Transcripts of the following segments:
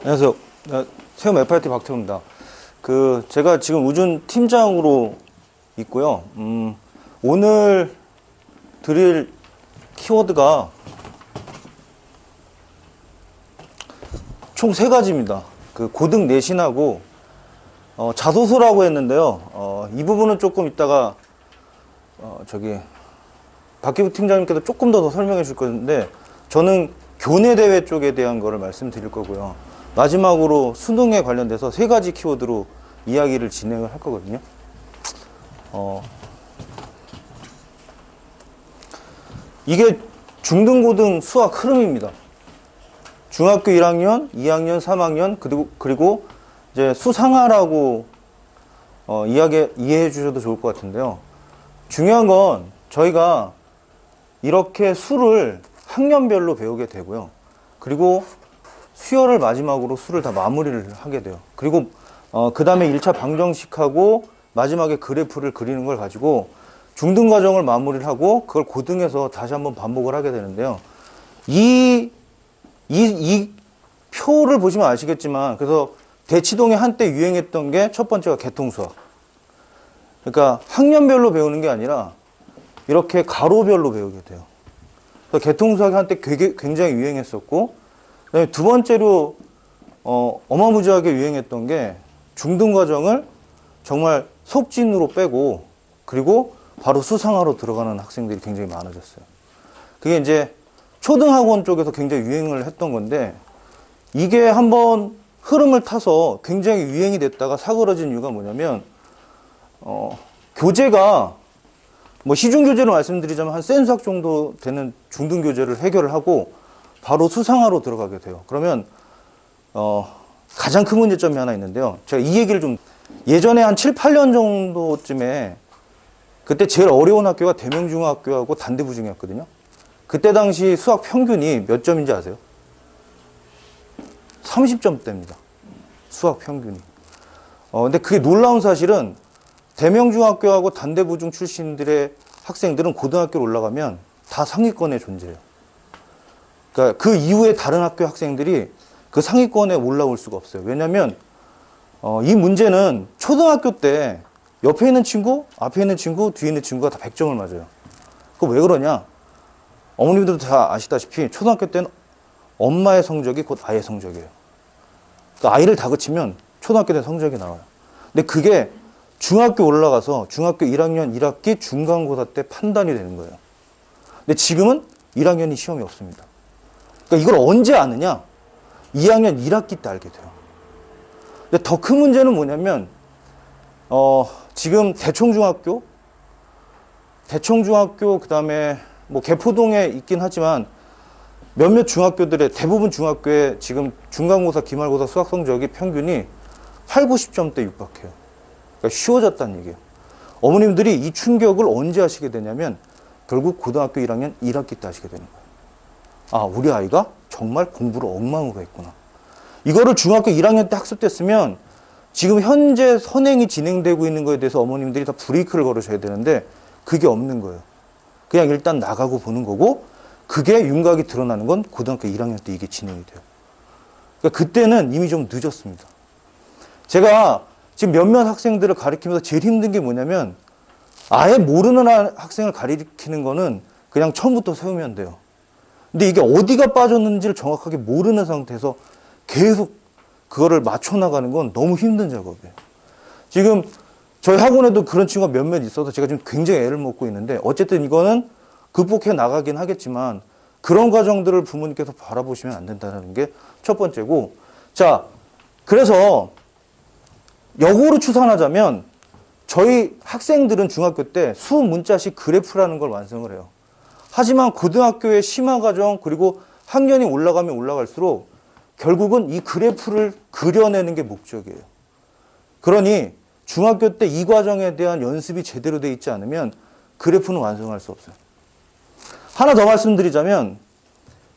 안녕하세요. 세움 FRT 박태호입니다. 제가 지금 우준 팀장으로 있고요. 오늘 드릴 키워드가 총 3가지입니다. 고등 내신하고, 자소서라고 했는데요. 이 부분은 조금 이따가, 박기부 팀장님께서 조금 더 설명해 줄 건데, 저는 교내대회 쪽에 대한 거를 말씀드릴 거고요. 마지막으로 수능에 관련돼서 3가지 키워드로 이야기를 진행을 할 거거든요. 이게 중등고등 수학 흐름입니다. 중학교 1학년, 2학년, 3학년, 그리고 이제 수상하라고 이해해 주셔도 좋을 것 같은데요. 중요한 건 저희가 이렇게 수를 학년별로 배우게 되고요. 그리고 수열을 마지막으로 수를 다 마무리를 하게 돼요. 그리고 그 다음에 1차 방정식하고 마지막에 그래프를 그리는 걸 가지고 중등과정을 마무리를 하고 그걸 고등에서 다시 한번 반복을 하게 되는데요. 이 표를 보시면 아시겠지만, 그래서 대치동에 한때 유행했던 게 첫 번째가 개통수학. 그러니까 학년별로 배우는 게 아니라 이렇게 가로별로 배우게 돼요. 그래서 개통수학이 한때 굉장히 유행했었고, 그다음에 두 번째로 어마무지하게 유행했던 게 중등과정을 정말 속진으로 빼고 그리고 바로 수상화로 들어가는 학생들이 굉장히 많아졌어요. 그게 이제 초등학원 쪽에서 굉장히 유행을 했던 건데, 이게 한번 흐름을 타서 굉장히 유행이 됐다가 사그러진 이유가 뭐냐면, 교재가 뭐 시중교재로 말씀드리자면 한 센 수학 정도 되는 중등교재를 해결을 하고 바로 수상화로 들어가게 돼요. 그러면 가장 큰 문제점이 하나 있는데요. 제가 이 얘기를 좀, 예전에 한 7, 8년 정도쯤에 그때 제일 어려운 학교가 대명중학교하고 단대부중이었거든요. 그때 당시 수학 평균이 몇 점인지 아세요? 30점대입니다. 수학 평균이. 근데 그게 놀라운 사실은 대명중학교하고 단대부중 출신들의 학생들은 고등학교로 올라가면 다 상위권에 존재해요. 그러니까 그 이후에 다른 학교 학생들이 그 상위권에 올라올 수가 없어요. 왜냐하면 이 문제는 초등학교 때 옆에 있는 친구, 앞에 있는 친구, 뒤에 있는 친구가 다 100점을 맞아요. 그거 왜 그러냐? 어머님들도 다 아시다시피 초등학교 때는 엄마의 성적이 곧 아이의 성적이에요. 그러니까 아이를 다그치면 초등학교 때 성적이 나와요. 근데 그게 중학교 올라가서 중학교 1학년 1학기 중간고사 때 판단이 되는 거예요. 근데 지금은 1학년이 시험이 없습니다. 그러니까 이걸 언제 아느냐? 2학년 1학기 때 알게 돼요. 근데 더 큰 문제는 뭐냐면, 지금 대청중학교, 그 다음에 뭐 개포동에 있긴 하지만 몇몇 중학교들의, 대부분 중학교에 지금 중간고사, 기말고사 수학 성적이 평균이 8, 90점대 육박해요. 그러니까 쉬워졌다는 얘기예요. 어머님들이 이 충격을 언제 하시게 되냐면 결국 고등학교 1학년 1학기 때 하시게 되는 거예요. 아, 우리 아이가 정말 공부를 엉망으로 했구나. 이거를 중학교 1학년 때 학습됐으면 지금 현재 선행이 진행되고 있는 거에 대해서 어머님들이 다 브레이크를 걸으셔야 되는데 그게 없는 거예요. 그냥 일단 나가고 보는 거고, 그게 윤곽이 드러나는 건 고등학교 1학년 때 이게 진행이 돼요. 그러니까 그때는 이미 좀 늦었습니다. 제가 지금 몇몇 학생들을 가르치면서 제일 힘든 게 뭐냐면, 아예 모르는 학생을 가르치는 거는 그냥 처음부터 세우면 돼요. 근데 이게 어디가 빠졌는지를 정확하게 모르는 상태에서 계속 그거를 맞춰나가는 건 너무 힘든 작업이에요. 지금 저희 학원에도 그런 친구가 몇몇 있어서 제가 지금 굉장히 애를 먹고 있는데, 어쨌든 이거는 극복해 나가긴 하겠지만 그런 과정들을 부모님께서 바라보시면 안 된다는 게 첫 번째고, 자, 그래서 역으로 추산하자면 저희 학생들은 중학교 때 수문자식 그래프라는 걸 완성을 해요. 하지만 고등학교의 심화과정 그리고 학년이 올라가면 올라갈수록 결국은 이 그래프를 그려내는 게 목적이에요. 그러니 중학교 때 이 과정에 대한 연습이 제대로 돼 있지 않으면 그래프는 완성할 수 없어요. 하나 더 말씀드리자면,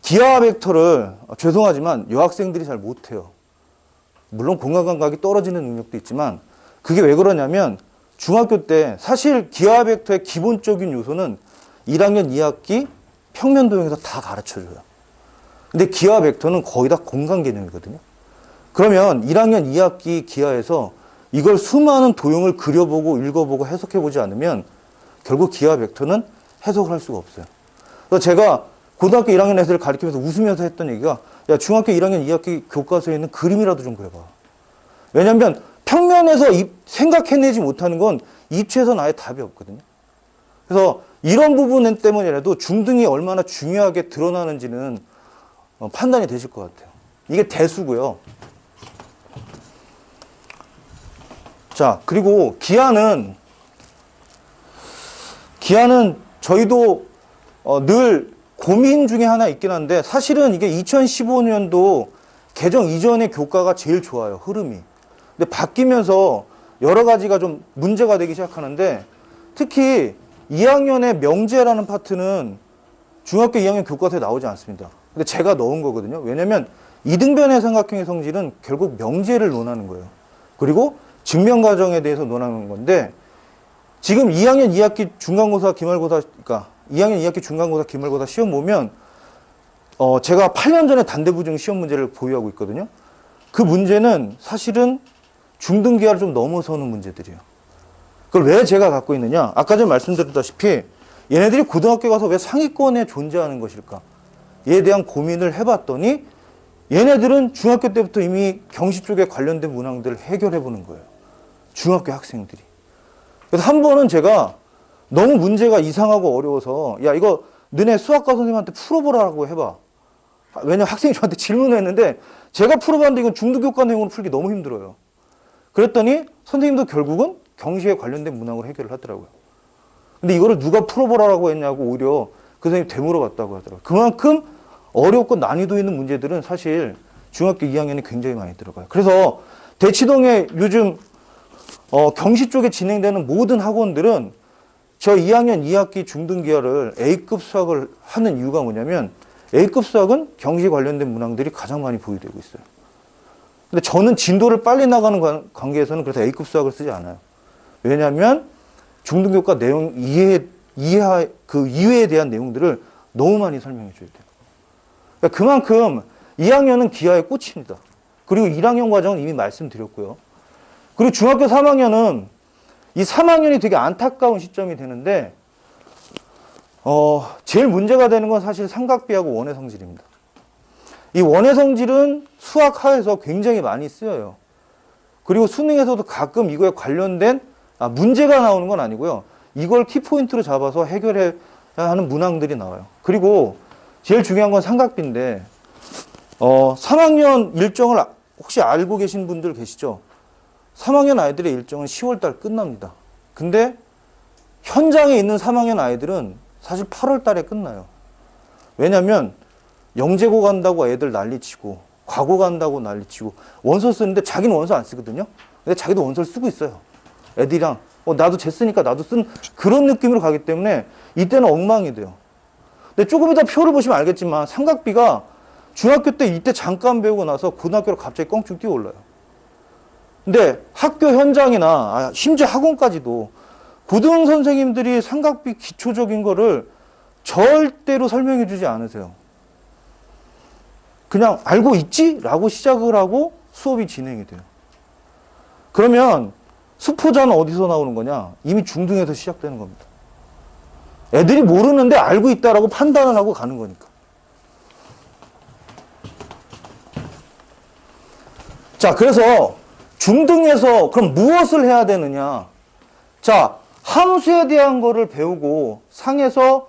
기하 벡터를 죄송하지만 여학생들이 잘 못해요. 물론 공간 감각이 떨어지는 능력도 있지만, 그게 왜 그러냐면 중학교 때 사실 기하 벡터의 기본적인 요소는 1학년 2학기 평면 도형에서 다 가르쳐줘요. 근데 기하 벡터는 거의 다 공간 개념이거든요. 그러면 1학년 2학기 기하에서 이걸 수많은 도형을 그려보고 읽어보고 해석해보지 않으면 결국 기하 벡터는 해석을 할 수가 없어요. 그래서 제가 고등학교 1학년 애들을 가르치면서 웃으면서 했던 얘기가 야, 중학교 1학년 2학기 교과서에 있는 그림이라도 좀 그려봐. 왜냐하면 평면에서 생각해내지 못하는 건 입체에서는 아예 답이 없거든요. 그래서 이런 부분 때문이라도 중등이 얼마나 중요하게 드러나는지는 판단이 되실 것 같아요. 이게 대수고요. 자, 그리고 기하는 저희도 늘 고민 중에 하나 있긴 한데 사실은 이게 2015년도 개정 이전의 교과가 제일 좋아요. 흐름이. 근데 바뀌면서 여러 가지가 좀 문제가 되기 시작하는데 특히 2학년의 명제라는 파트는 중학교 2학년 교과서에 나오지 않습니다. 근데 제가 넣은 거거든요. 왜냐면 이등변의 삼각형의 성질은 결국 명제를 논하는 거예요. 그리고 증명 과정에 대해서 논하는 건데 지금 2학년 2학기 중간고사 기말고사 그러니까 2학년 2학기 중간고사 기말고사 시험 보면 제가 8년 전에 단대부증 시험 문제를 보유하고 있거든요. 그 문제는 사실은 중등기하를 좀 넘어서는 문제들이에요. 그걸 왜 제가 갖고 있느냐? 아까 전에 말씀드렸다시피 얘네들이 고등학교 가서 왜 상위권에 존재하는 것일까? 에 대한 고민을 해봤더니 얘네들은 중학교 때부터 이미 경시 쪽에 관련된 문항들을 해결해 보는 거예요. 중학교 학생들이. 그래서 한 번은 제가 너무 문제가 이상하고 어려워서 야 이거 너네 수학과 선생님한테 풀어보라고 해봐. 왜냐면 학생이 저한테 질문을 했는데 제가 풀어봤는데 이건 중등교과 내용으로 풀기 너무 힘들어요. 그랬더니 선생님도 결국은 경시에 관련된 문항으로 해결을 하더라고요. 근데 이거를 누가 풀어보라고 했냐고 오히려 그 선생님이 되물어봤다고 하더라고요. 그만큼 어렵고 난이도 있는 문제들은 사실 중학교 2학년에 굉장히 많이 들어가요. 그래서 대치동에 요즘 경시 쪽에 진행되는 모든 학원들은 저 2학년 2학기 중등기하를 A급 수학을 하는 이유가 뭐냐면 A급 수학은 경시 관련된 문항들이 가장 많이 보유되고 있어요. 근데 저는 진도를 빨리 나가는 관계에서는 그래서 A급 수학을 쓰지 않아요. 왜냐하면 중등교과 내용 그 이해에 대한 내용들을 너무 많이 설명해 줘야 돼요. 그러니까 그만큼 2학년은 기하의 꽃입니다. 그리고 1학년 과정은 이미 말씀드렸고요. 그리고 중학교 3학년은 이 3학년이 되게 안타까운 시점이 되는데 제일 문제가 되는 건 사실 삼각비하고 원의 성질입니다. 이 원의 성질은 수학하에서 굉장히 많이 쓰여요. 그리고 수능에서도 가끔 이거에 관련된 문제가 나오는 건 아니고요. 이걸 키포인트로 잡아서 해결해야 하는 문항들이 나와요. 그리고 제일 중요한 건 삼각비인데 3학년 일정을 혹시 알고 계신 분들 계시죠? 3학년 아이들의 일정은 10월 달 끝납니다. 근데 현장에 있는 3학년 아이들은 사실 8월 달에 끝나요. 왜냐면 영재고 간다고 애들 난리치고 과고 간다고 난리치고 원서 쓰는데 자기는 원서 안 쓰거든요. 근데 자기도 원서를 쓰고 있어요. 애들이랑 나도 쟤 쓰니까 나도 쓴 그런 느낌으로 가기 때문에 이때는 엉망이 돼요. 근데 조금 이따 표를 보시면 알겠지만 삼각비가 중학교 때 이때 잠깐 배우고 나서 고등학교로 갑자기 껑충 뛰어 올라요. 근데 학교 현장이나 심지어 학원까지도 고등 선생님들이 삼각비 기초적인 거를 절대로 설명해 주지 않으세요. 그냥 알고 있지? 라고 시작을 하고 수업이 진행이 돼요. 그러면 수포자는 어디서 나오는 거냐? 이미 중등에서 시작되는 겁니다. 애들이 모르는데 알고 있다라고 판단을 하고 가는 거니까. 자, 그래서 중등에서 그럼 무엇을 해야 되느냐? 자, 함수에 대한 거를 배우고 상에서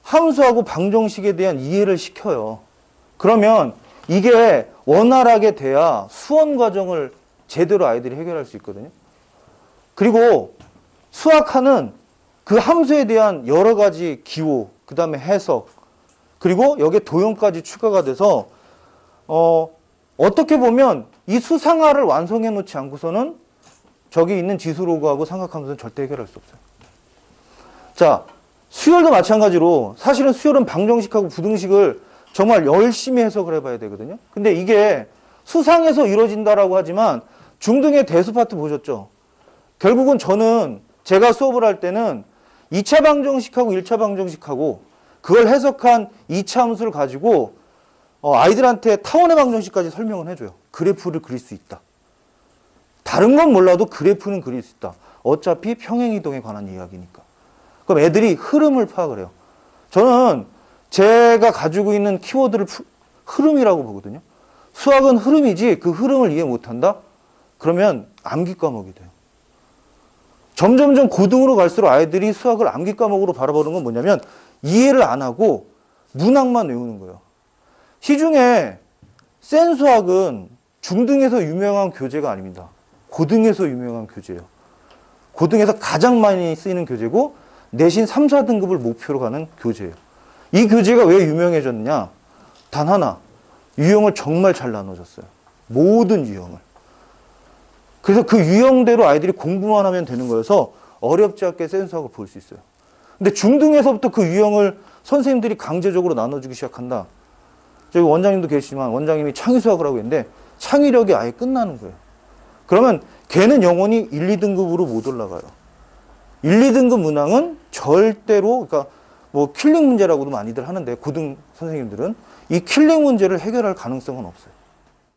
함수하고 방정식에 대한 이해를 시켜요. 그러면 이게 원활하게 돼야 수원 과정을 제대로 아이들이 해결할 수 있거든요. 그리고 수학하는 그 함수에 대한 여러 가지 기호, 그 다음에 해석, 그리고 여기에 도형까지 추가가 돼서 어떻게 보면 이 수상화를 완성해 놓지 않고서는 저기 있는 지수로그하고 삼각함수는 절대 해결할 수 없어요. 자, 수열도 마찬가지로 사실은 수열은 방정식하고 부등식을 정말 열심히 해석을 해봐야 되거든요. 근데 이게 수상에서 이루어진다라고 하지만 중등의 대수 파트 보셨죠? 결국은 저는 제가 수업을 할 때는 2차 방정식하고 1차 방정식하고 그걸 해석한 2차 함수를 가지고 아이들한테 타원의 방정식까지 설명을 해줘요. 그래프를 그릴 수 있다. 다른 건 몰라도 그래프는 그릴 수 있다. 어차피 평행이동에 관한 이야기니까. 그럼 애들이 흐름을 파악을 해요. 저는 제가 가지고 있는 키워드를 흐름이라고 보거든요. 수학은 흐름이지 그 흐름을 이해 못한다? 그러면 암기 과목이 돼요. 점점점 고등으로 갈수록 아이들이 수학을 암기 과목으로 바라보는 건 뭐냐면 이해를 안 하고 문학만 외우는 거예요. 시중에 센 수학은 중등에서 유명한 교재가 아닙니다. 고등에서 유명한 교재예요. 고등에서 가장 많이 쓰이는 교재고 내신 3, 4등급을 목표로 가는 교재예요. 이 교재가 왜 유명해졌느냐? 단 하나, 유형을 정말 잘 나눠줬어요. 모든 유형을. 그래서 그 유형대로 아이들이 공부만 하면 되는 거여서 어렵지 않게 센 수학을 볼 수 있어요. 근데 중등에서부터 그 유형을 선생님들이 강제적으로 나눠주기 시작한다. 저기 원장님도 계시지만 원장님이 창의수학을 하고 있는데 창의력이 아예 끝나는 거예요. 그러면 걔는 영원히 1, 2등급으로 못 올라가요. 1, 2등급 문항은 절대로, 그러니까 뭐 킬링 문제라고도 많이들 하는데 고등 선생님들은 이 킬링 문제를 해결할 가능성은 없어요.